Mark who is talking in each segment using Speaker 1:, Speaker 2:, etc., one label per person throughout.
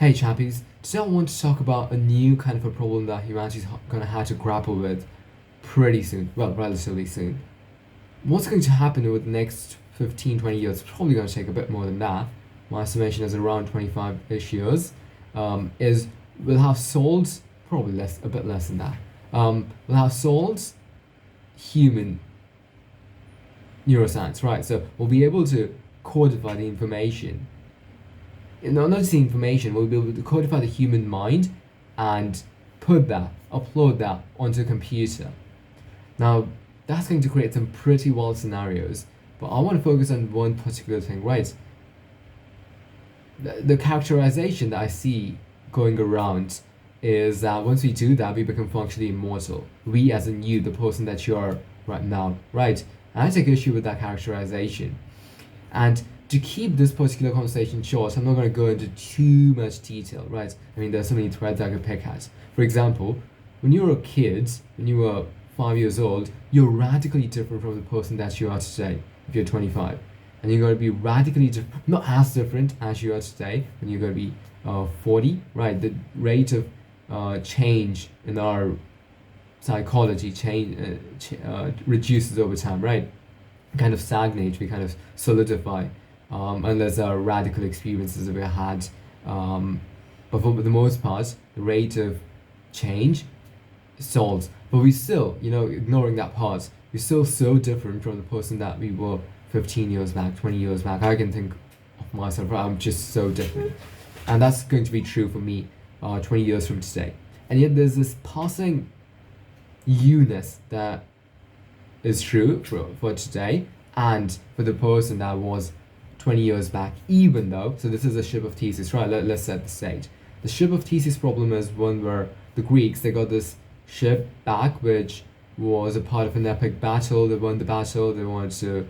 Speaker 1: Hey chappies, today I want to talk about a new kind of a problem that humanity's gonna have to grapple with pretty soon, well, relatively soon. What's going to happen over the next 15, 20 years? It's probably going to take a bit more than that. My estimation is around 25-ish years. Is we'll have solved, probably less, a bit less than that. We'll have solved human neuroscience, right? So we'll be able to codify the information, not just the information, we'll be able to codify the human mind and upload that onto a computer. Now, that's going to create some pretty wild scenarios, but I want to focus on one particular thing, right? The characterization that I see going around is that once we do that, we become functionally immortal. We, as in you, the person that you are right now, right? And I take issue with that characterization. And to keep this particular conversation short, I'm not going to go into too much detail, right? I mean, there's so many threads I could pick at. For example, when you were a kid, when you were 5 years old, you're radically different from the person that you are today if you're 25. And you're going to be radically different, not as different as you are today when you're going to be 40, right? The rate of change in our psychology reduces over time, right? Kind of stagnate, we kind of solidify, unless there are radical experiences that we had. But for the most part, the rate of change stalls. But we still, ignoring that part, we're still so different from the person that we were 15 years back, 20 years back. I can think of myself, I'm just so different. And that's going to be true for me 20 years from today. And yet there's this passing you-ness that is true for today and for the person that was 20 years back, even though, so this is a Ship of Theseus, right? Let's set the stage. The Ship of Theseus problem is one where the Greeks, they got this ship back, which was a part of an epic battle. They won the battle, they wanted to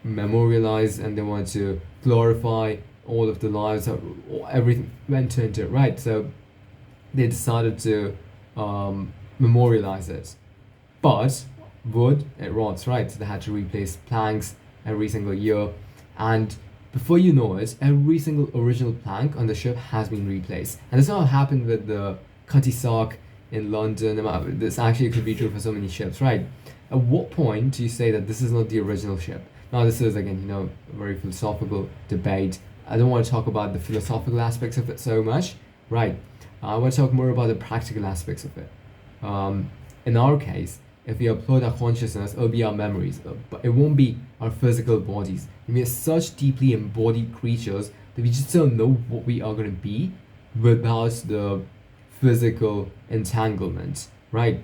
Speaker 1: memorialize and they wanted to glorify all of the lives that everything went into it, right? So they decided to memorialize it. But wood, it rots, right? So they had to replace planks every single year. And before you know it, every single original plank on the ship has been replaced. And this not happened with the Cutty Sock in London. This actually could be true for so many ships, right? At what point do you say that this is not the original ship? Now, this is, again, a very philosophical debate. I don't want to talk about the philosophical aspects of it so much, right? I want to talk more about the practical aspects of it. In our case, if we upload our consciousness, it'll be our memories, but it won't be our physical bodies. We are such deeply embodied creatures that we just don't know what we are going to be without the physical entanglement, right?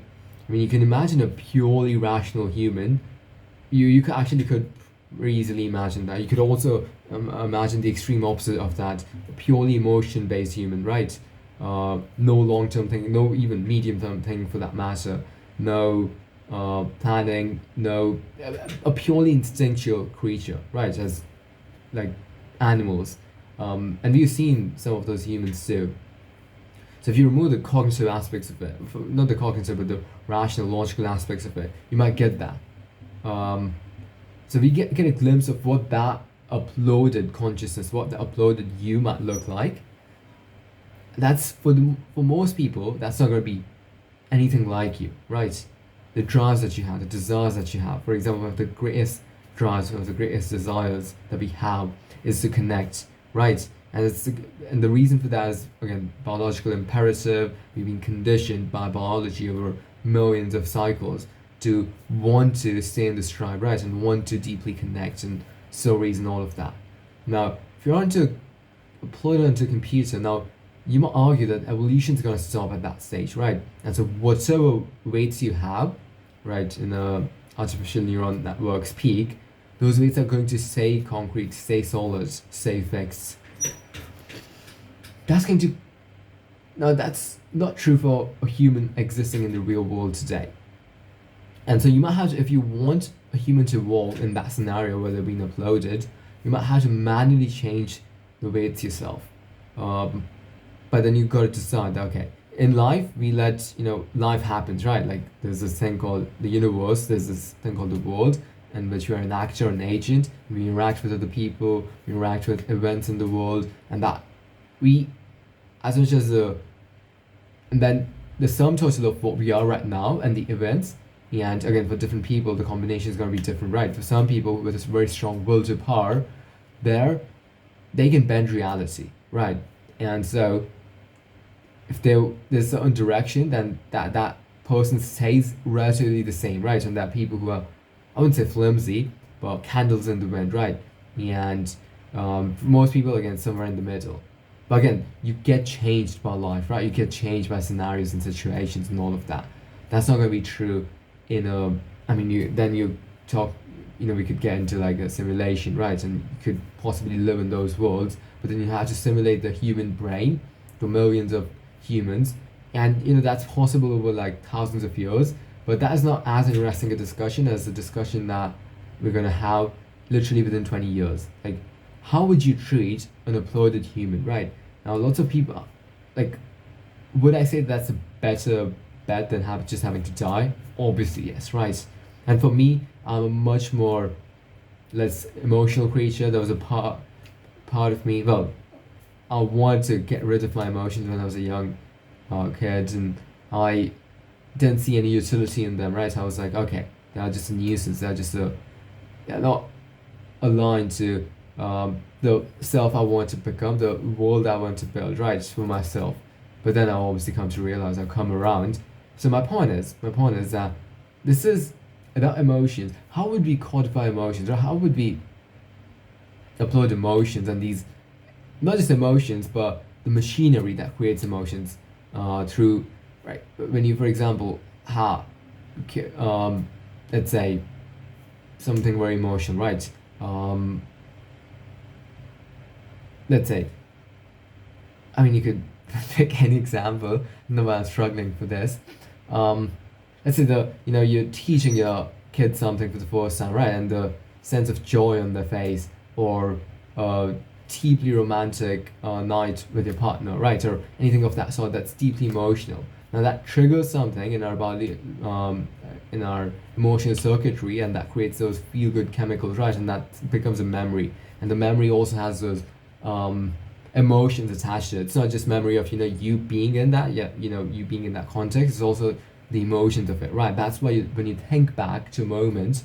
Speaker 1: I mean, you can imagine a purely rational human. You could very easily imagine that. You could also imagine the extreme opposite of that, a purely emotion-based human, right? No long-term thinking, no even medium-term thinking for that matter, no planning, no, a purely instinctual creature, right? As like animals, and we've seen some of those humans too. So if you remove the cognitive aspects of it, not the cognitive but the rational, logical aspects of it, you might get that. So we get a glimpse of what that uploaded consciousness, what the uploaded you might look like. That's for most people, that's not going to be anything like you, right? The drives that you have, the desires that you have. For example, one of the greatest drives, one of the greatest desires that we have is to connect, right? And the reason for that is, again, biological imperative. We've been conditioned by biology over millions of cycles to want to stay in this tribe, right? And want to deeply connect and stories and all of that. Now, if you want to deploy it onto a computer, now you might argue that evolution is going to stop at that stage, right? And so whatever weights you have, right, in a artificial neuron network's peak, those weights are going to stay concrete, stay solid, stay fixed. Now that's not true for a human existing in the real world today. And so you might have to, if you want a human to evolve in that scenario where they're being uploaded, you might have to manually change the weights yourself. But then you've got to decide that, okay, in life, we let, life happens, right? Like there's this thing called the universe, there's this thing called the world, in which we are an actor, an agent. We interact with other people, we interact with events in the world, and that we as much as and then the sum total of what we are right now and the events, and again, for different people, the combination is going to be different, right? For some people with this very strong will to power, they can bend reality, right? And so if there's a certain direction, then that person stays relatively the same, right? And that people who are, I wouldn't say flimsy, but candles in the wind, right? And for most people, again, somewhere in the middle. But again, you get changed by life, right? You get changed by scenarios and situations and all of that. That's not going to be true in a, I mean, you talk, we could get into like a simulation, right? And you could possibly live in those worlds, but then you have to simulate the human brain for millions of humans. And, that's possible over like thousands of years, but that is not as interesting a discussion as the discussion that we're going to have literally within 20 years. Like, how would you treat an uploaded human, right? Now, lots of people, like, would I say that's a better bet than just having to die? Obviously, yes, right? And for me, I'm a much more less emotional creature. There was a part of me, well, I wanted to get rid of my emotions when I was a young kid, and I didn't see any utility in them, right? I was like, okay, they are just a nuisance. They're not aligned to the self I want to become, the world I want to build, right? Just for myself. But then I obviously come to realize I've come around. So my point is that this is about emotions. How would we codify emotions, or how would we upload emotions and these, not just emotions, but the machinery that creates emotions through, right? When you, for example, have, let's say, something very emotional, right? Let's say, I mean, you could pick any example. No, I'm struggling for this. Let's say you're teaching your kid something for the first time, right? And the sense of joy on their face, or deeply romantic night with your partner, right? Or anything of that sort that's deeply emotional. Now that triggers something in our body, in our emotional circuitry, and that creates those feel-good chemicals, right? And that becomes a memory. And the memory also has those emotions attached to it. It's not just memory of you being in that, you being in that context. It's also the emotions of it, right? That's why when you think back to a moment,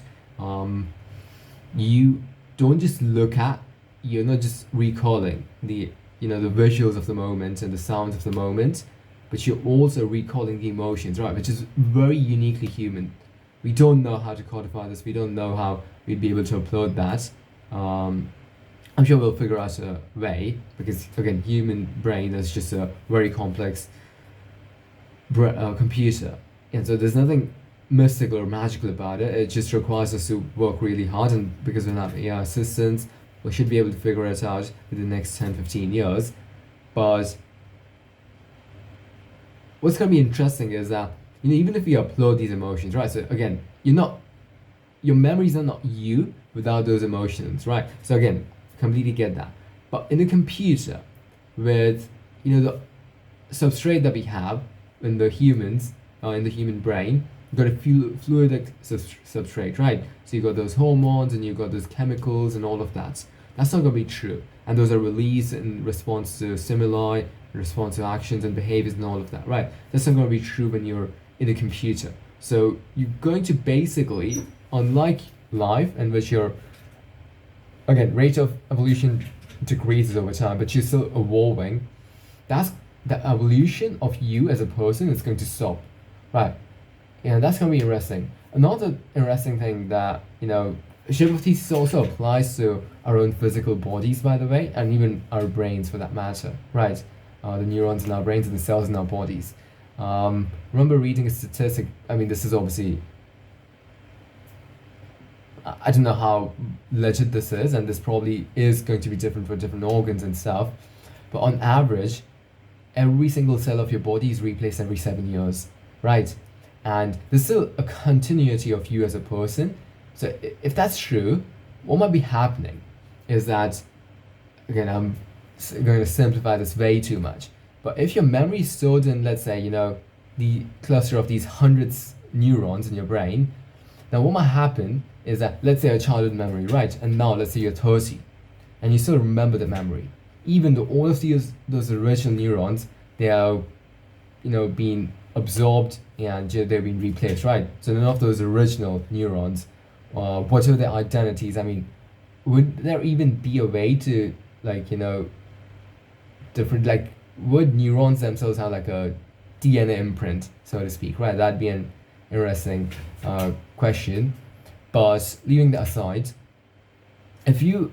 Speaker 1: you don't just you're not just recalling the the visuals of the moment and the sounds of the moment, but you're also recalling the emotions, right? Which is very uniquely human. We don't know how to codify this. We don't know how we'd be able to upload that. I'm sure we'll figure out a way, because again, human brain is just a very complex computer, and so there's nothing mystical or magical about it. It just requires us to work really hard, and because we have AI assistants, we should be able to figure it out within the next 10-15 years. But what's going to be interesting is that even if we upload these emotions, right? So again, your memories are not you without those emotions, right? So again, completely get that. But in the computer, with the substrate that we have in the humans, in the human brain, you've got a fluidic substrate, right? So you got those hormones and you got those chemicals and all of that. That's not going to be true, and those are released in response to stimuli, in response to actions and behaviors and all of that, right? That's not going to be true when you're in a computer. So you're going to basically, unlike life, in which your rate of evolution decreases over time, but you're still evolving, that's the evolution of you as a person is going to stop, right? And that's going to be interesting. Another interesting thing that Ship of Theseus also applies to our own physical bodies, by the way, and even our brains for that matter, right? The neurons in our brains and the cells in our bodies. Remember reading a statistic. I mean, this is obviously, I don't know how legit this is, and this probably is going to be different for different organs and stuff, but on average, every single cell of your body is replaced every 7 years, right? And there's still a continuity of you as a person. So if that's true, what might be happening is that, again, I'm going to simplify this way too much, but if your memory is stored in, let's say, the cluster of these hundreds neurons in your brain, then what might happen is that, let's say a childhood memory, right? And now let's say you're 30 and you still remember the memory. even though all of those original neurons, they are, being absorbed and they're being replaced, right? So none of those original neurons, whatever their identities, I mean, would there even be a way to, like, different, like, would neurons themselves have like a DNA imprint, so to speak, right? That'd be an interesting question. But leaving that aside, if you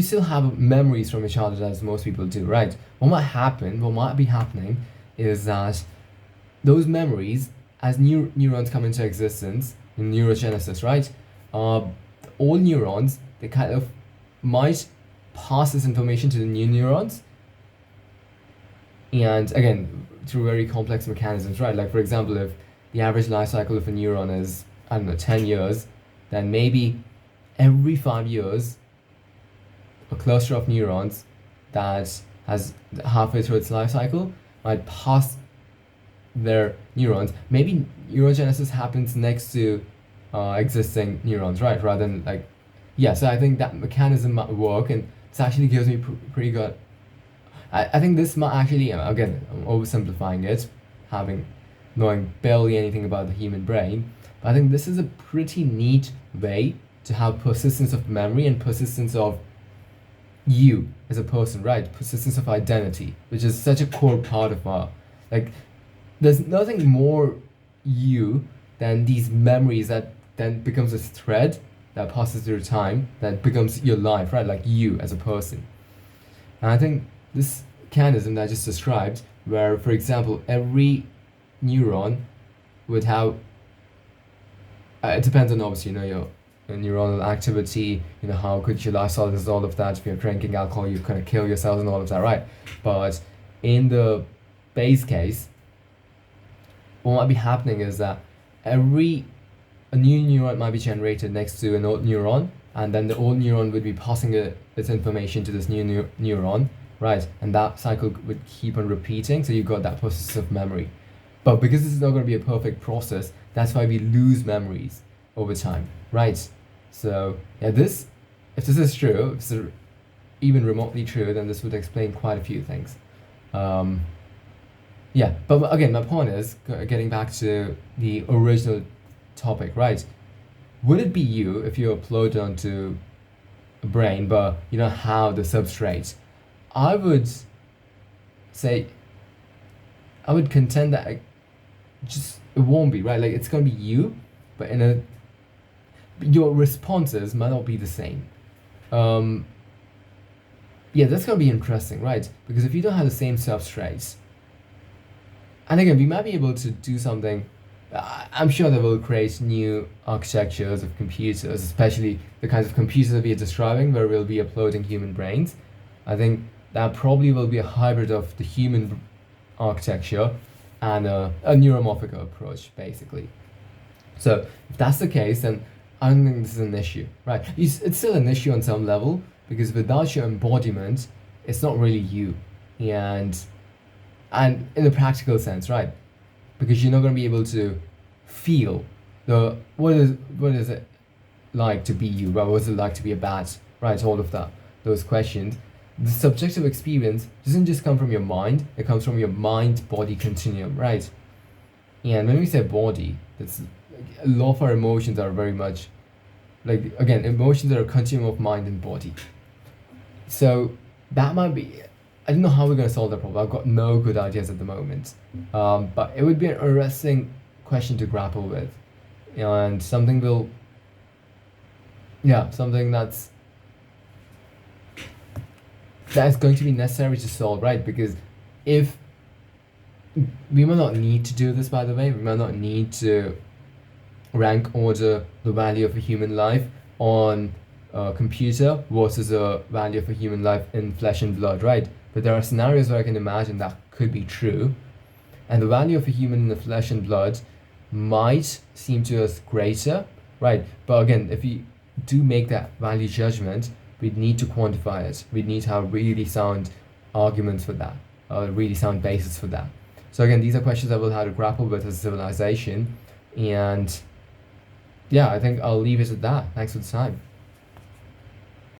Speaker 1: still have memories from your childhood, as most people do, right? What might be happening is that those memories, as neurons come into existence in neurogenesis, right? All neurons, they kind of might pass this information to the new neurons, and again, through very complex mechanisms, right? Like, for example, if the average life cycle of a neuron is, I don't know, 10 years, then maybe every 5 years, a cluster of neurons that has halfway through its life cycle might pass their neurons. Maybe neurogenesis happens next to existing neurons, right? Rather than like, yeah. So I think that mechanism might work, and this actually gives me pretty good. I think this might actually, again, I'm oversimplifying it, knowing barely anything about the human brain, but I think this is a pretty neat way to have persistence of memory and persistence of you as a person, right? Persistence of identity, which is such a core part of our, like, there's nothing more you than these memories that then becomes a thread that passes through time, that becomes your life, right? Like you as a person. And I think this mechanism that I just described, where, for example, every neuron would have, it depends on, obviously, your neuronal activity, how good your lifestyle is, all of that. If you're drinking alcohol, you kind of kill yourself and all of that, right? But in the base case, what might be happening is that a new neuron might be generated next to an old neuron, and then the old neuron would be passing its information to this new neuron, right? And that cycle would keep on repeating, so you've got that process of memory. But because this is not going to be a perfect process, that's why we lose memories over time, right? So yeah, if this is true, if it's even remotely true, then this would explain quite a few things. Yeah, but again, my point is, getting back to the original topic, right? Would it be you if you upload it onto a brain, but you don't have the substrate? I would contend that it won't be, right? Like, it's gonna be you, but your responses might not be the same. Yeah, that's gonna be interesting, right? Because if you don't have the same substrates, and again, we might be able to do something. I'm sure that will create new architectures of computers, especially the kinds of computers that we are describing, where we'll be uploading human brains. I think that probably will be a hybrid of the human architecture and a neuromorphic approach, basically. So if that's the case, then I don't think this is an issue, right? It's still an issue on some level, because without your embodiment, it's not really you. And in a practical sense, right? Because you're not going to be able to feel what is it like to be you, right? What is it like to be a bat, right? All of that, those questions. The subjective experience doesn't just come from your mind, it comes from your mind-body continuum, right? And when we say body, that's a lot of our emotions are very much, like, again, emotions are a continuum of mind and body. So that might be, I don't know how we're going to solve that problem. I've got no good ideas at the moment. But it would be an interesting question to grapple with. And something that's going to be necessary to solve, right? Because if we might not need to do this, by the way, we might not need to rank order the value of a human life on a computer versus a value of a human life in flesh and blood, right? But there are scenarios where I can imagine that could be true, and the value of a human in the flesh and blood might seem to us greater, right? But again, if we do make that value judgment, we'd need to quantify it. We'd need to have really sound arguments for that, a really sound basis for that. So again, these are questions that we'll have to grapple with as a civilization, and yeah, I think I'll leave it at that. Thanks for the time.